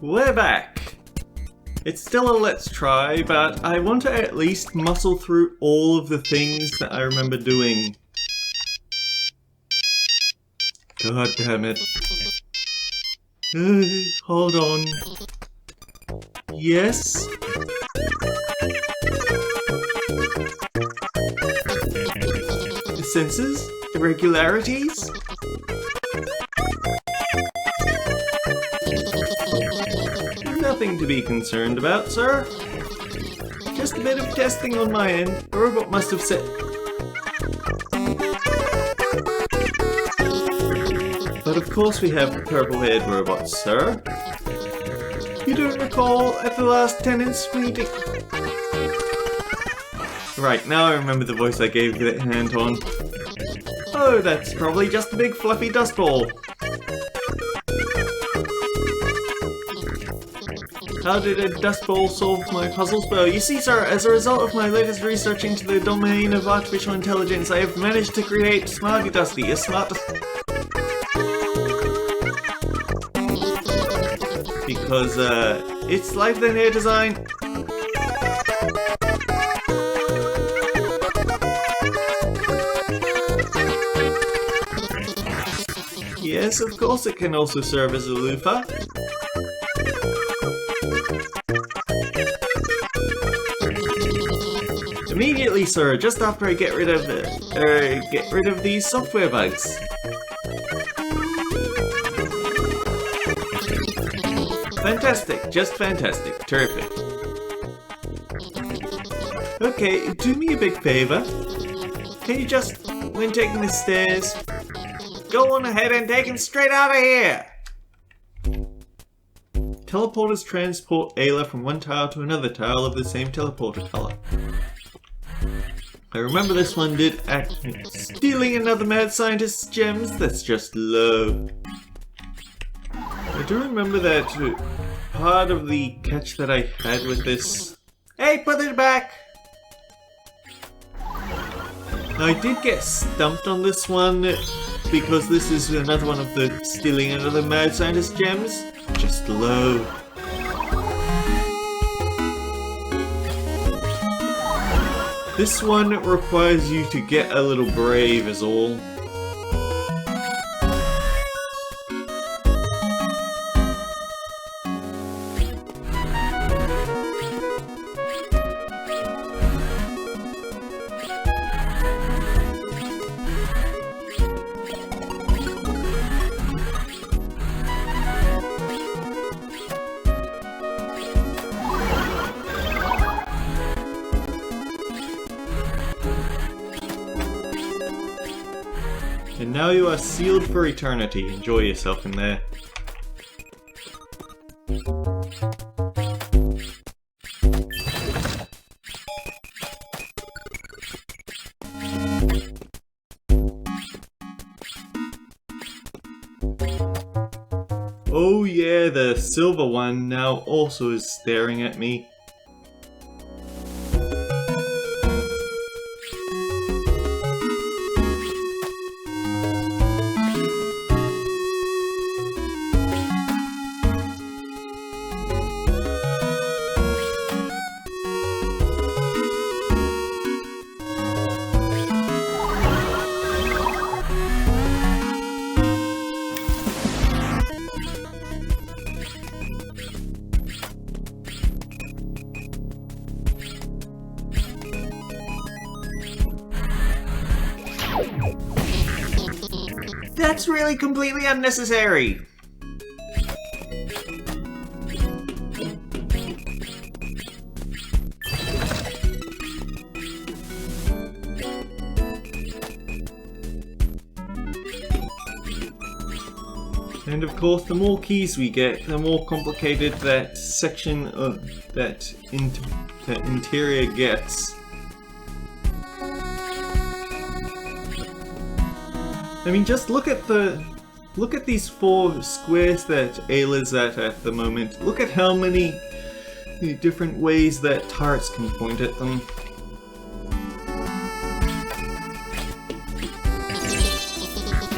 we're back. It's still a let's try, but I want to at least muscle through all of the things that I remember doing. God damn it. Hold on. Yes? Senses? Irregularities? Nothing to be concerned about, sir. Just a bit of testing on my end. The robot must have set... But of course we have purple-haired robots, sir. You don't recall at the last tenant's meeting... Right, now I remember the voice I gave that hand on. Oh, that's probably just a big fluffy dust ball. How did a dust ball solve my puzzles? Well, you see, sir, as a result of my latest research into the domain of artificial intelligence, I have managed to create Smarty Dusty, a smart... Because, it's Labyrinthine air design. Yes, of course it can also serve as a loofah. Immediately, sir, just after I get rid of these software bugs. Fantastic, just fantastic, terrific. Okay, do me a big favor. Can you just, when taking the stairs, go on ahead and take him straight out of here! Teleporters transport Ayla from one tile to another tile of the same teleporter color. I remember this one did act. Stealing another mad scientist's gems? That's just low. I do remember that part of the catch that I had with this. Hey, put it back! Now, I did get stumped on this one because this is another one of the stealing another mad scientist gems. Just low. This one requires you to get a little brave is all. And now you are sealed for eternity. Enjoy yourself in there. Oh yeah, the silver one now also is staring at me. That's really completely unnecessary! And of course, the more keys we get, the more complicated that section of that interior gets. I mean, just look at these 4 squares that Ayla's at the moment. Look at how many different ways that turrets can point at them.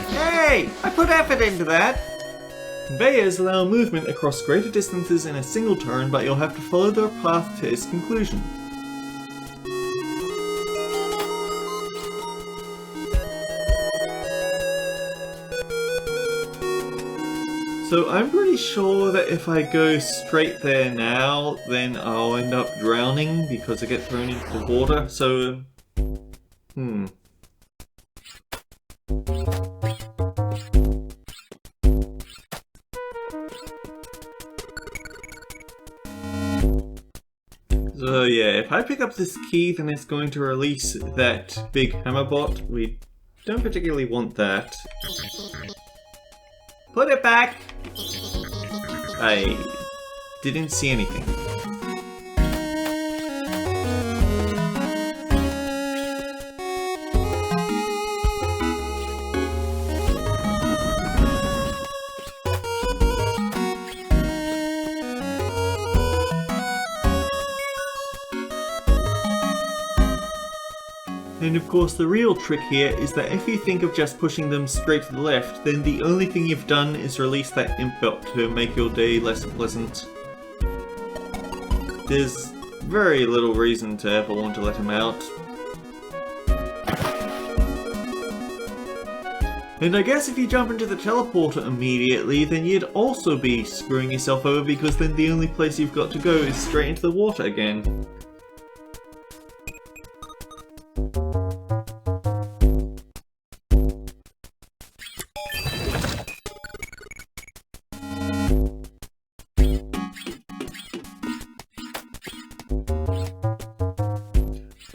Hey! I put effort into that! Conveyors allow movement across greater distances in a single turn, but you'll have to follow their path to its conclusion. So I'm pretty sure that if I go straight there now, then I'll end up drowning because I get thrown into the water, so... So yeah, if I pick up this key, then it's going to release that big hammer bot. We don't particularly want that. Put it back! I didn't see anything. And of course the real trick here is that if you think of just pushing them straight to the left, then the only thing you've done is release that imp bot to make your day less pleasant. There's very little reason to ever want to let him out. And I guess if you jump into the teleporter immediately, then you'd also be screwing yourself over because then the only place you've got to go is straight into the water again.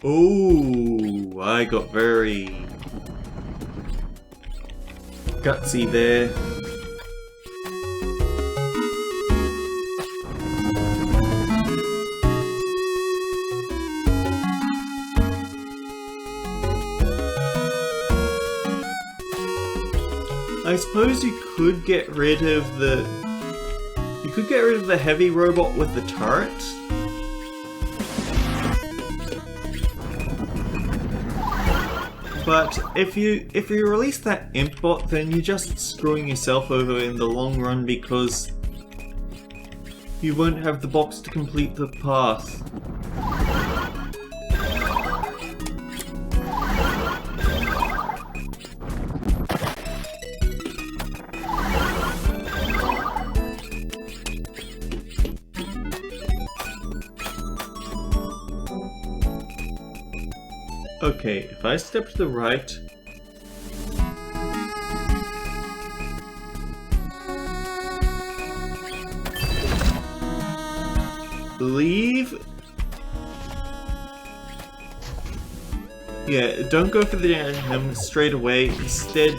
Oh, I got very gutsy there. I suppose you could get rid of the heavy robot with the turret. But if you release that imp bot, then you're just screwing yourself over in the long run because you won't have the box to complete the path. Okay, if I step to the right... Leave... Yeah, don't go for the straight away, instead...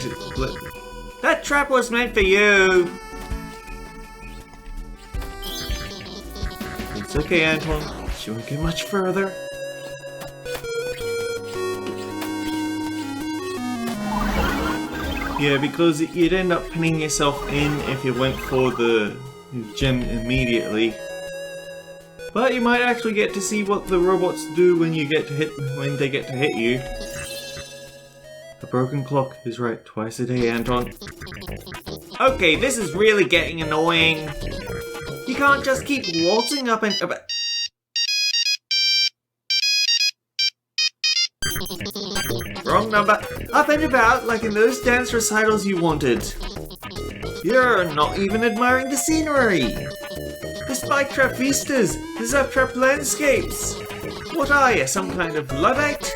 That trap was meant for you! It's okay, Anton. She won't get much further. Yeah, because you'd end up pinning yourself in if you went for the gem immediately. But you might actually get to see what the robots do when they get to hit you. A broken clock is right twice a day, Anton. Okay, this is really getting annoying. You can't just keep waltzing up and about. Wrong number. Up and about like in those dance recitals you wanted. You're not even admiring the scenery. The spike trap vistas, the zap trap landscapes. What are you, some kind of Luddite?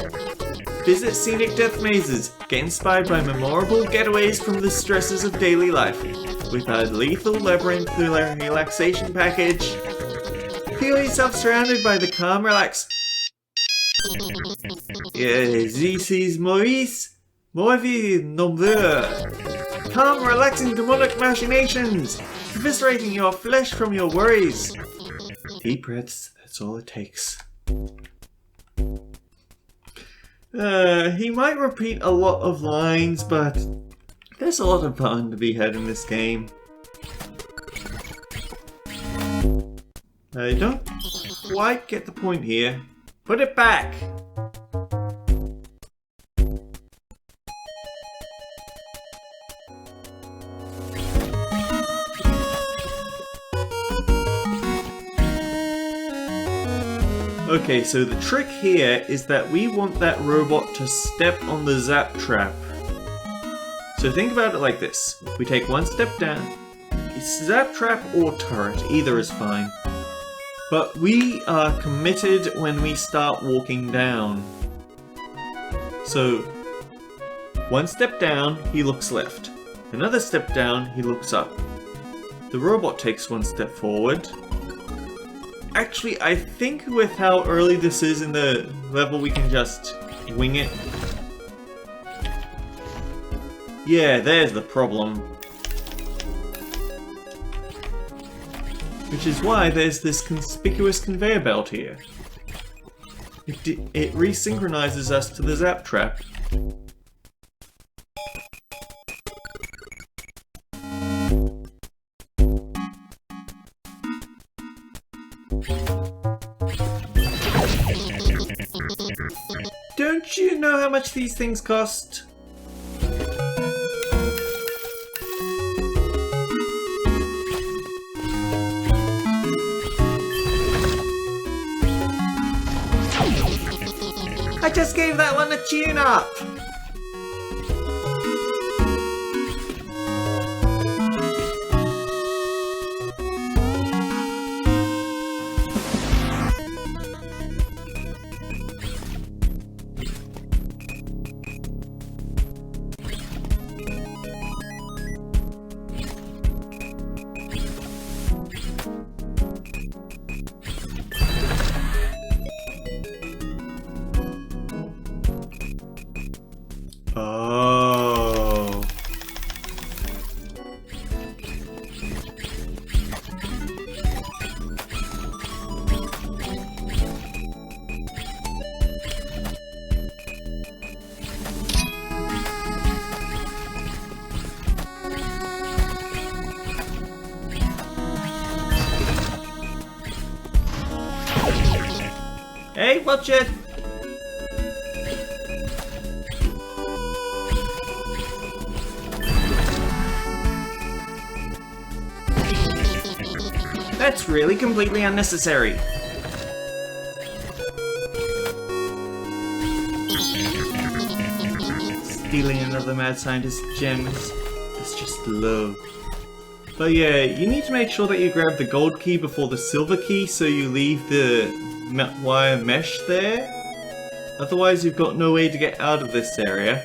Visit scenic death mazes. Get inspired by memorable getaways from the stresses of daily life. With our lethal labyrinth relaxation package. Feel yourself surrounded by the calm, relax. This is Maurice. Morvi Nombre. Calm, relaxing demonic machinations. Eviscerating your flesh from your worries. Deep breaths, that's all it takes. He might repeat a lot of lines, but there's a lot of fun to be had in this game. I don't quite get the point here. Put it back! Okay, so the trick here is that we want that robot to step on the zap trap. So think about it like this. We take one step down. It's zap trap or turret, either is fine. But we are committed when we start walking down. So, one step down, he looks left. Another step down, he looks up. The robot takes one step forward. Actually, I think with how early this is in the level, we can just wing it. Yeah, there's the problem. Which is why there's this conspicuous conveyor belt here. It resynchronizes us to the zap trap. Don't you know how much these things cost? I just gave that one a tune-up! Oh. Hey, watch it! That's really completely unnecessary. Stealing another mad scientist's gems is just low. But yeah, you need to make sure that you grab the gold key before the silver key so you leave the wire mesh there. Otherwise you've got no way to get out of this area.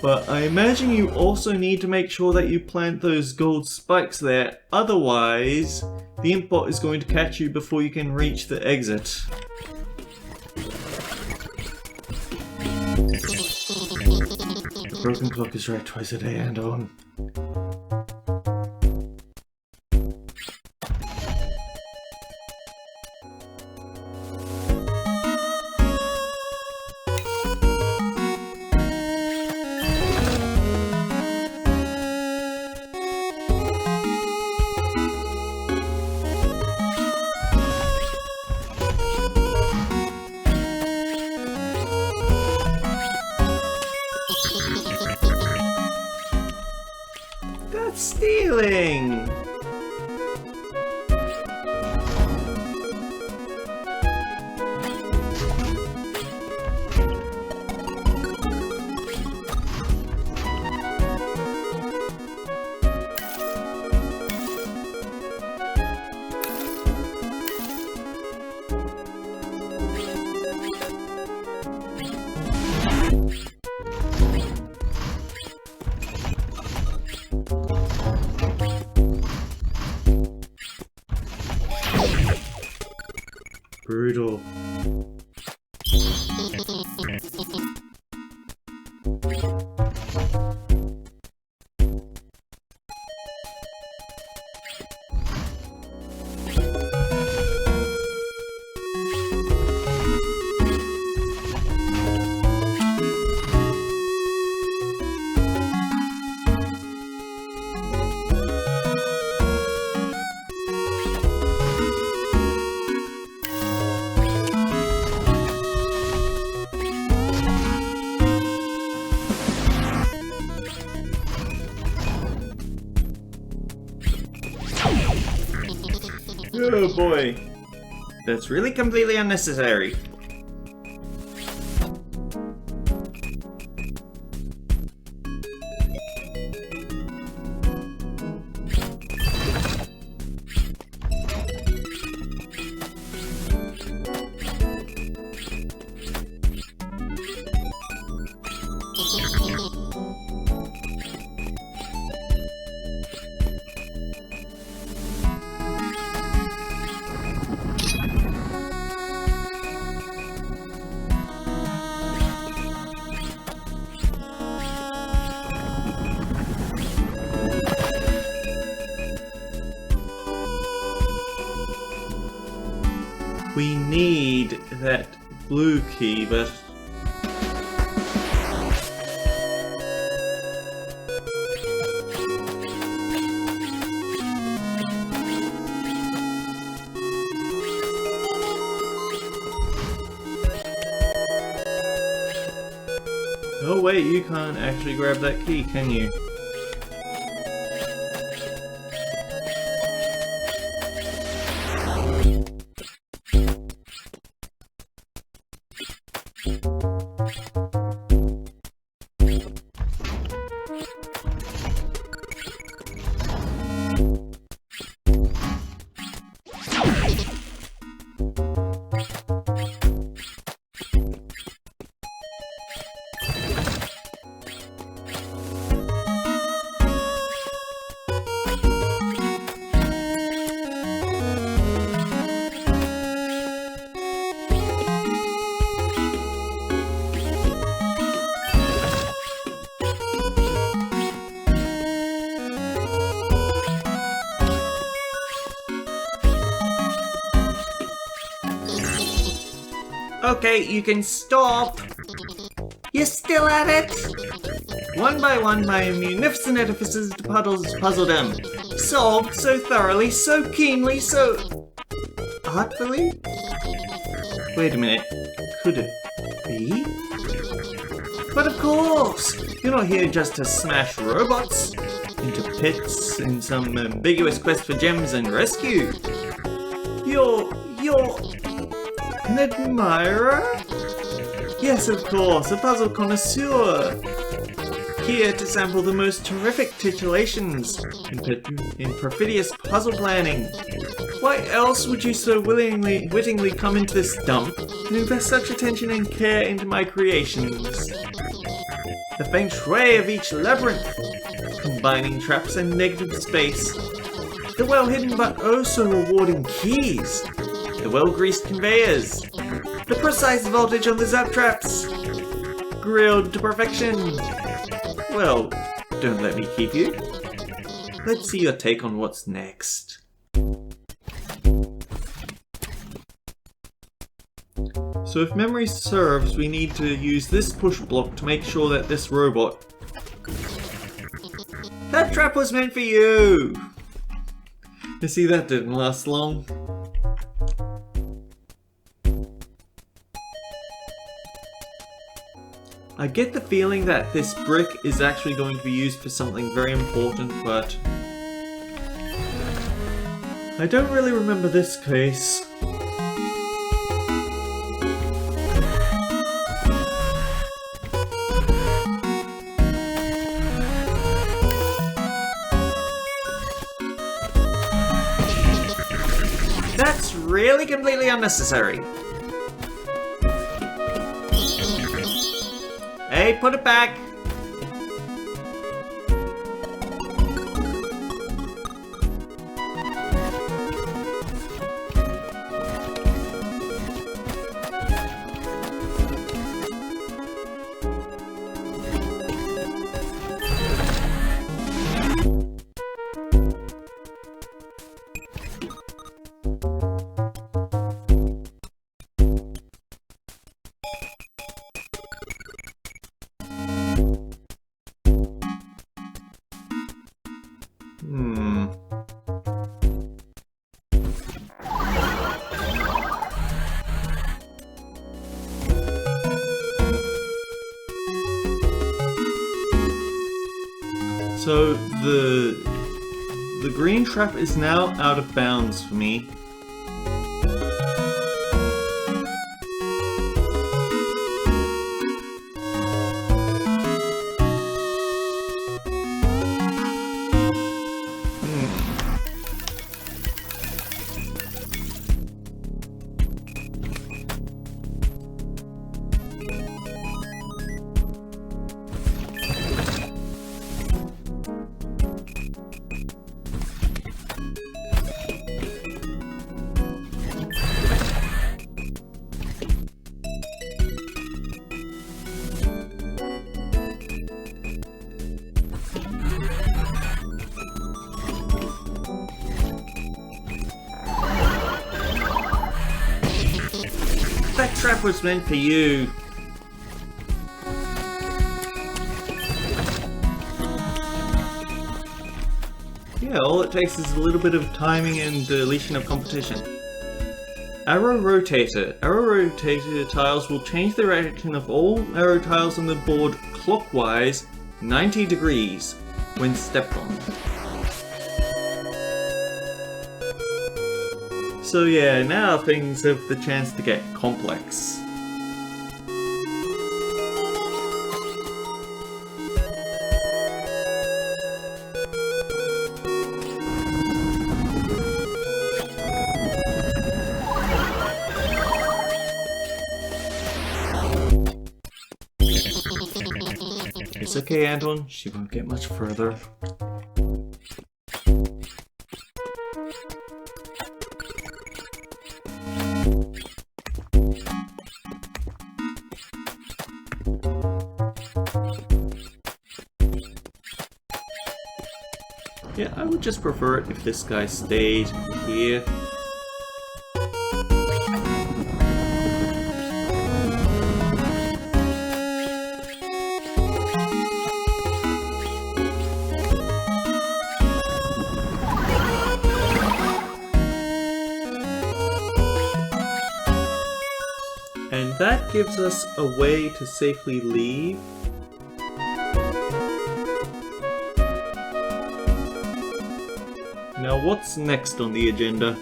But I imagine you also need to make sure that you plant those gold spikes there, otherwise the imp bot is going to catch you before you can reach the exit. The broken clock is right twice a day and on. Stealing! Brutal. Oh boy. That's really completely unnecessary. We need that blue key, but... Oh wait, you can't actually grab that key, can you? Okay, you can stop! You're still at it? One by one, my munificent edifices puzzle them. Solved so thoroughly, so keenly, so... artfully? Wait a minute. Could it be? But of course! You're not here just to smash robots into pits in some ambiguous quest for gems and rescue. You're an admirer? Yes, of course, a puzzle connoisseur. Here to sample the most terrific titillations in perfidious puzzle planning. Why else would you so wittingly come into this dump and invest such attention and care into my creations? The feng shui of each labyrinth, combining traps and negative space. The well-hidden but oh so rewarding keys. The well-greased conveyors. The precise voltage on the zap traps. Grilled to perfection. Well, don't let me keep you. Let's see your take on what's next. So if memory serves, we need to use this push block to make sure that this robot... That trap was meant for you! You see, that didn't last long. I get the feeling that this brick is actually going to be used for something very important, but... I don't really remember this case. That's really completely unnecessary. Hey, put it back! So the green trap is now out of bounds for me. that trap was meant for you. Yeah, all it takes is a little bit of timing and deletion of competition. Arrow Rotator. Arrow Rotator tiles will change the direction of all arrow tiles on the board clockwise 90 degrees when stepped on. So yeah, now things have the chance to get complex. It's okay, Anton. She won't get much further. Yeah, I would just prefer it if this guy stayed here. And that gives us a way to safely leave. Now what's next on the agenda?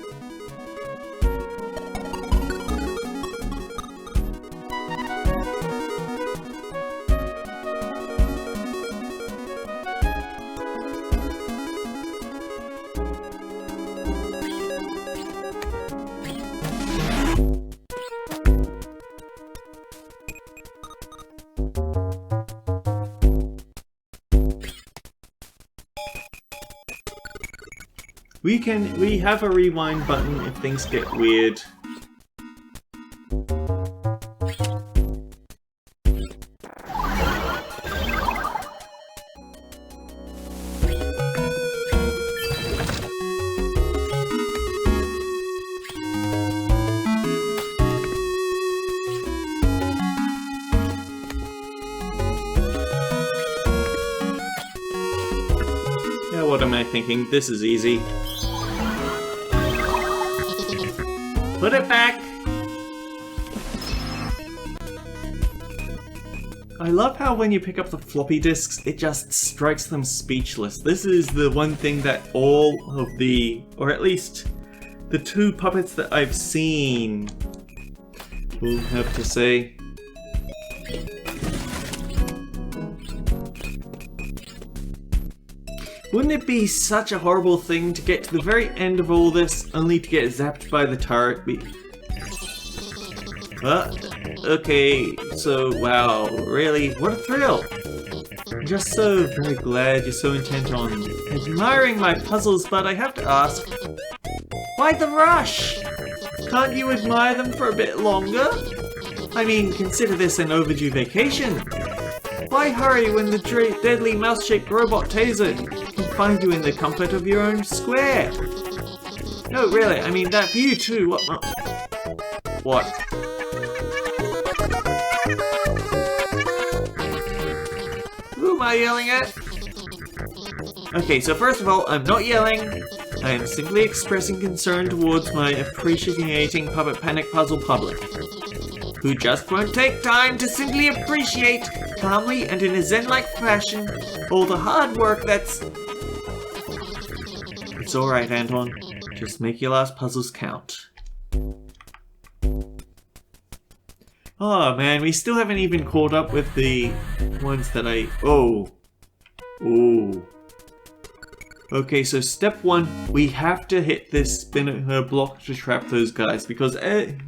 We have a rewind button if things get weird. Now what am I thinking? This is easy. Put it back! I love how when you pick up the floppy disks, it just strikes them speechless. This is the one thing that all of the, or at least the two puppets that I've seen, will have to say. Wouldn't it be such a horrible thing to get to the very end of all this, only to get zapped by the turret? Okay, so wow, really? What a thrill! I'm just so very glad you're so intent on admiring my puzzles, but I have to ask, why the rush? Can't you admire them for a bit longer? I mean, consider this an overdue vacation. Why hurry when the deadly mouse-shaped robot taser can find you in the comfort of your own square? No, really, I mean that view too. What? Who am I yelling at? Okay, so first of all, I'm not yelling. I am simply expressing concern towards my appreciating Puppet Panic puzzle public, who just won't take time to simply appreciate, calmly and in a zen-like fashion, all the hard work that's... It's alright, Anton. Just make your last puzzles count. Oh man, we still haven't even caught up with the ones that I... Oh. Okay, so step one, we have to hit this spinner block to trap those guys, because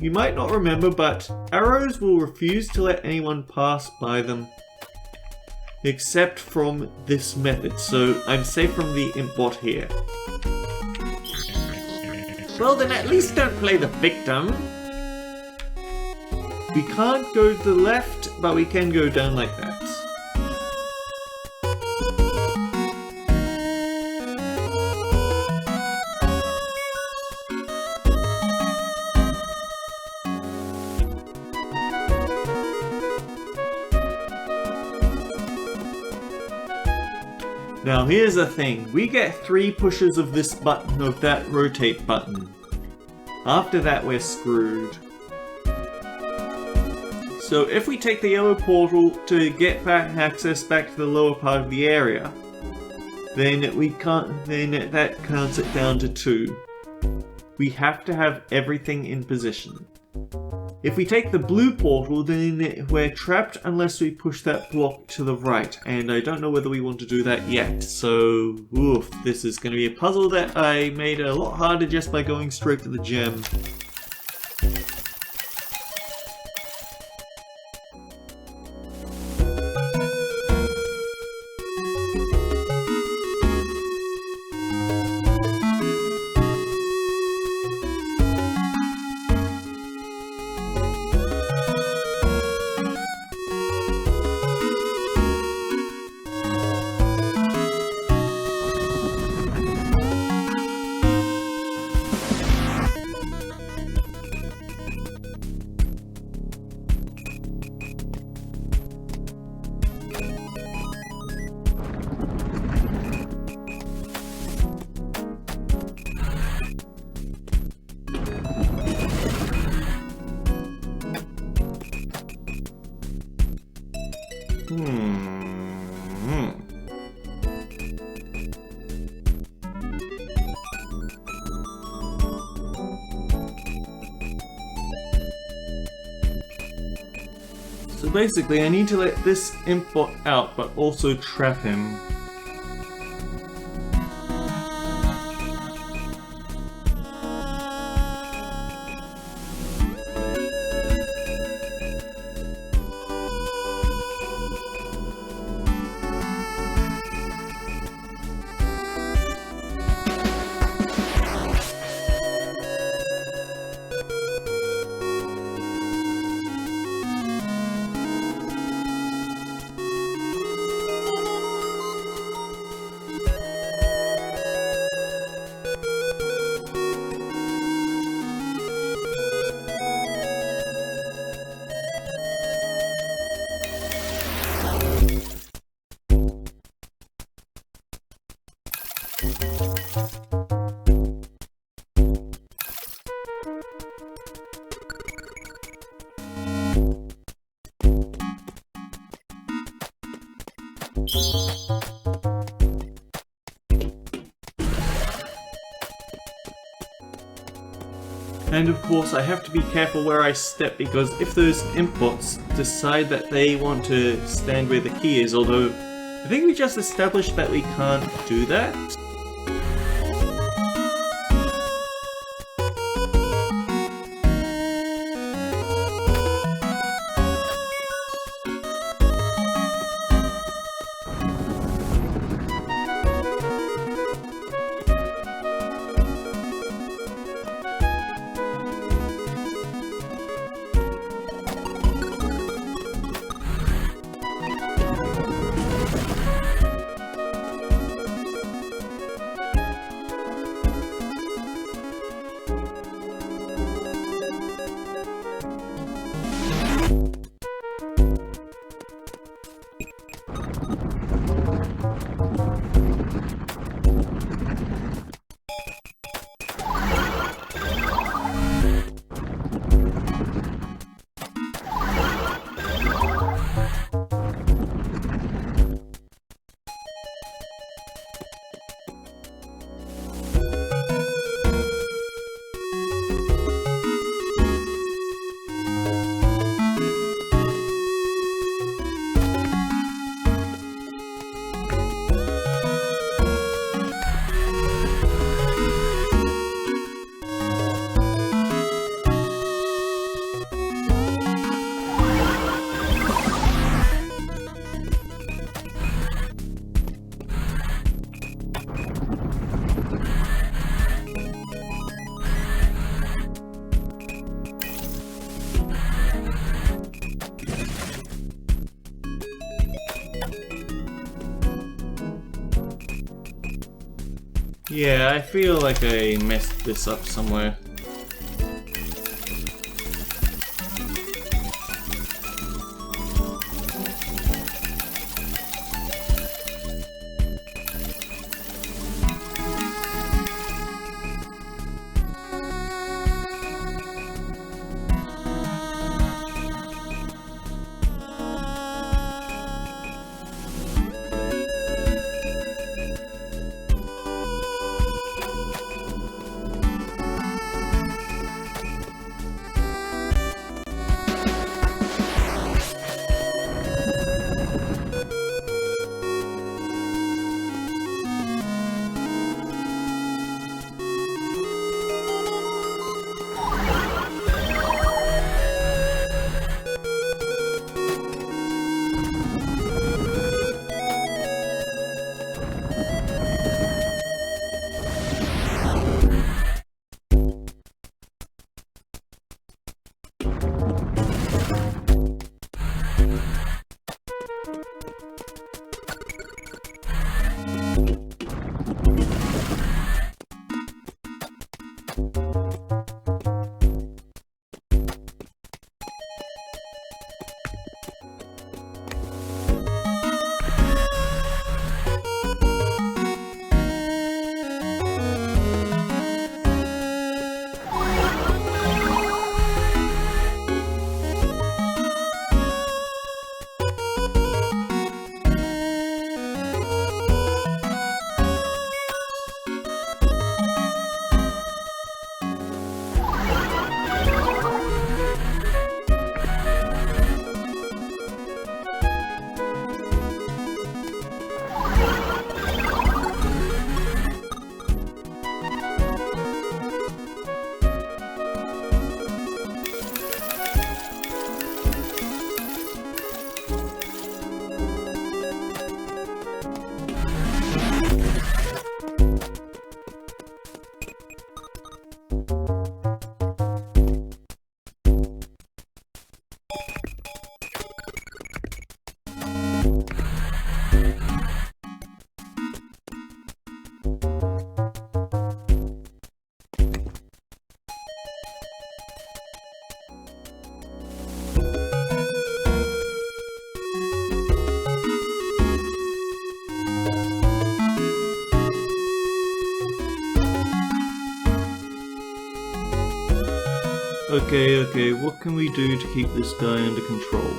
you might not remember, but arrows will refuse to let anyone pass by them, except from this method, so I'm safe from the imp bot here. Well then at least don't play the victim. We can't go to the left, but we can go down like that. Now here's the thing, we get 3 pushes of this button, of that rotate button. After that we're screwed. So if we take the yellow portal to get back access back to the lower part of the area, then that counts it down to 2. We have to have everything in position. If we take the blue portal, then we're trapped unless we push that block to the right, and I don't know whether we want to do that yet, so oof, this is going to be a puzzle that I made a lot harder just by going straight for the gem. So basically I need to let this import out but also trap him. And of course I have to be careful where I step, because if those inputs decide that they want to stand where the key is, although I think we just established that we can't do that. Yeah, I feel like I messed this up somewhere. Okay, what can we do to keep this guy under control?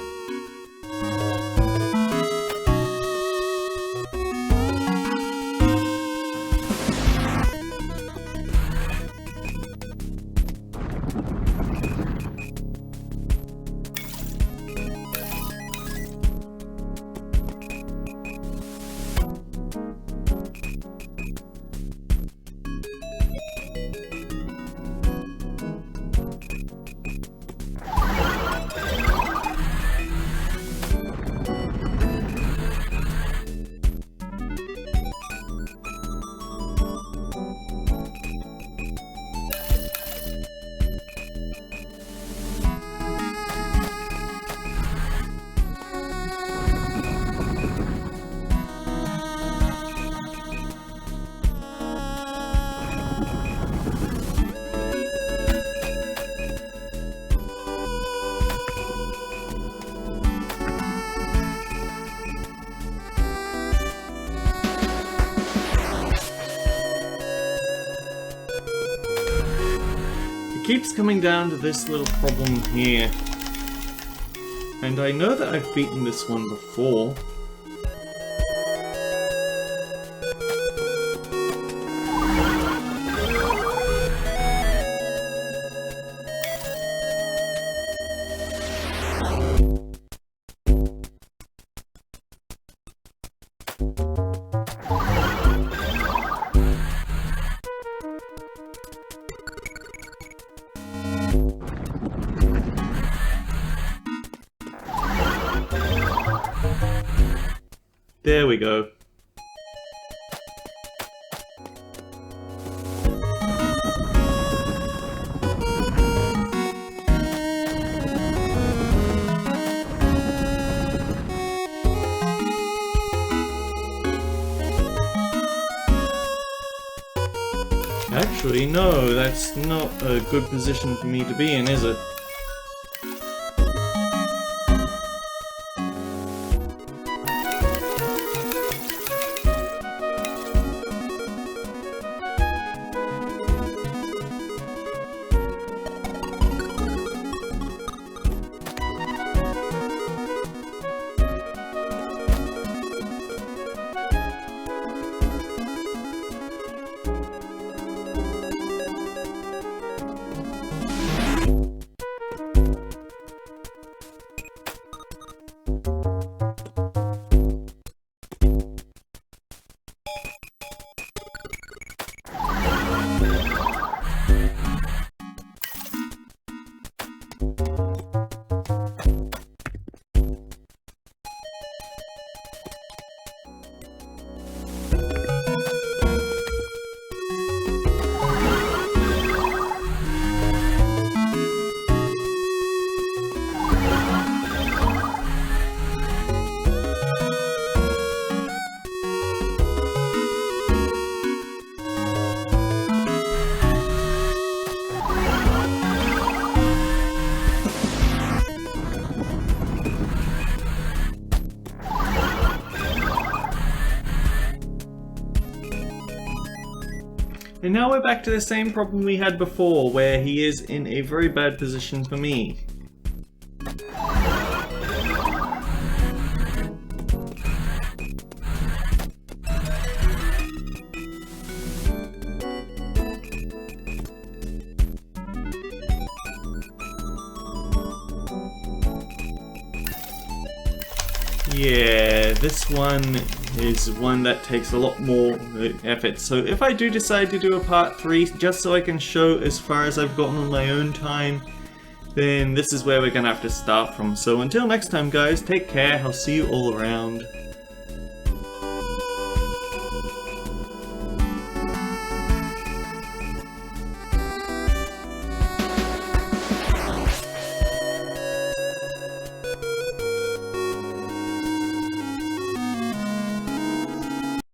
It keeps coming down to this little problem here. And I know that I've beaten this one before. There we go. Actually, no, that's not a good position for me to be in, is it? And now we're back to the same problem we had before, where he is in a very bad position for me. Yeah, this one is one that takes a lot more effort. So if I do decide to do a part 3, just so I can show as far as I've gotten on my own time, then this is where we're gonna have to start from. So until next time guys, take care, I'll see you all around.